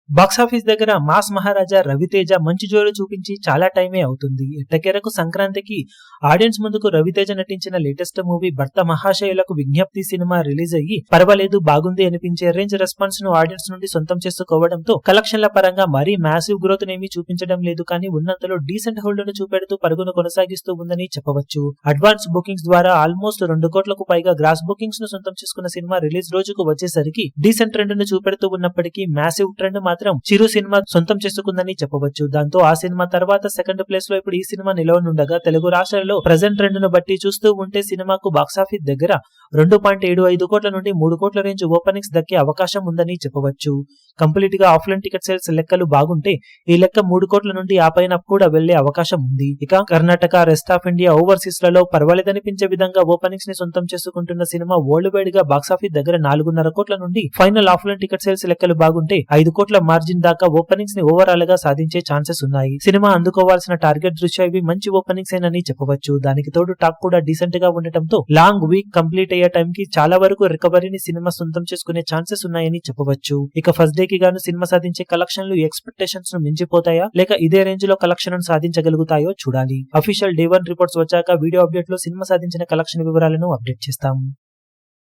Box office దగ్గర mass మహారాజా రవితేజ మంచి జోరు చూపించి చాలా టైమే అవుతుంది. ఎట్టకేరకు సంక్రాంతికి ఆడియన్స్ ముందుకు రవితేజ నటించిన లేటెస్ట్ మూవీ భర్త మహాశయులకు విజ్ఞప్తి సినిమా రిలీజ్ అయ్యి పర్వాలేదు బాగుంది అనిపించే రేంజ్ రెస్పాన్స్ ను ఆడియన్స్ నుండి సొంతం చేసుకోవడంతో కలెక్షన్ల పరంగా మరీ మ్యాసివ్ గ్రోత్ నేమీ చూపించడం లేదు, కానీ ఉన్నంతలో డీసెంట్ హోల్డ్ ను చూపెడుతూ పరుగును కొనసాగిస్తూ ఉందని చెప్పవచ్చు. అడ్వాన్స్ బుకింగ్స్ ద్వారా ఆల్మోస్ట్ 2 కోట్లకు పైగా గ్రాస్ బుకింగ్స్ ను సొంతం చేసుకున్న సినిమా రిలీజ్ రోజుకు వచ్చేసరికి డీసెంట్ ట్రెండ్ ను చూపెడుతూ ఉన్నప్పటికీ మ్యాసివ్ ట్రెండ్ మాత్రం చిరు సినిమా సొంతం చేసుకుందని చెప్పవచ్చు. దాంతో ఆ సినిమా తర్వాత సెకండ్ ప్లేస్ లో ఇప్పుడు ఈ సినిమా నిలవనుండగా తెలుగు రాష్ట్రాల్లో ప్రెజెంట్ ట్రెండ్ ను బట్టి చూస్తూ ఉంటే సినిమాకు బాక్సాఫీస్ దగ్గర 2.75 కోట్ల నుండి 3 కోట్ల రేంజ్ ఓపెనింగ్స్ దక్కే అవకాశం ఉందని చెప్పవచ్చు. కంప్లీట్ గా ఆఫ్లైన్ టికెట్ సేల్స్ లెక్కలు బాగుంటే ఈ లెక్క 3 కోట్ల నుండి ఆ పైన కూడా వెళ్లే అవకాశం ఉంది. ఇక Karnataka, rest of India, overseas లలో పర్వాలేదనిపించే విధంగా ఓపెనింగ్స్ ని సొంతం చేసుకుంటున్న సినిమా వరల్డ్ వైడ్ గా బాక్సాఫీస్ దగ్గర 4.5 కోట్ల నుండి ఫైనల్ ఆఫ్లైన్ టికెట్ సేల్స్ లెక్కలు బాగుంటే 5 కోట్ల మార్జిన్ దాకా ఓపెనింగ్స్ ని ఓవరాల్ గా సాధించే ఛాన్సెస్ ఉన్నాయి. సినిమా అందుకోవాల్సిన టార్గెట్ దృష్ట్యా ఇవి మంచి ఓపెనింగ్స్ ఏనని చెప్పవచ్చు. దానికి తోడు టాక్ కూడా డీసెంట్ గా ఉండటంతో లాంగ్ వీక్ కంప్లీట్ అయ్యే టైం కి చాలా వరకు రికవరీని సినిమా సొంతం చేసుకునే ఛాన్సెస్ ఉన్నాయని చెప్పవచ్చు. ఇక ఫస్ట్ డే కి గాను సినిమా సాధించే కలెక్షన్లు ఎక్స్పెక్టేషన్స్ ను మించిపోతాయా లేక ఇదే రేంజ్ లో కలెక్షన్ సాధించగలుగుతాయో చూడాలి. అఫీషియల్ డే 1 రిపోర్ట్స్ వచ్చాక వీడియో అప్డేట్ లో సినిమా సాధించిన కలెక్షన్ వివరాలను అప్డేట్ చేస్తాం.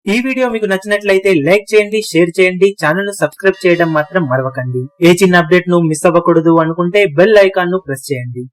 ఈ వీడియో మీకు నచ్చినట్లయితే లైక్ చేయండి, షేర్ చేయండి, ఛానల్ ను సబ్స్క్రైబ్ చేయడం మాత్రం మరవకండి. ఏ చిన్న అప్డేట్ ను మిస్ అవ్వకూడదు అనుకుంటే బెల్ ఐకాన్ ను ప్రెస్ చేయండి.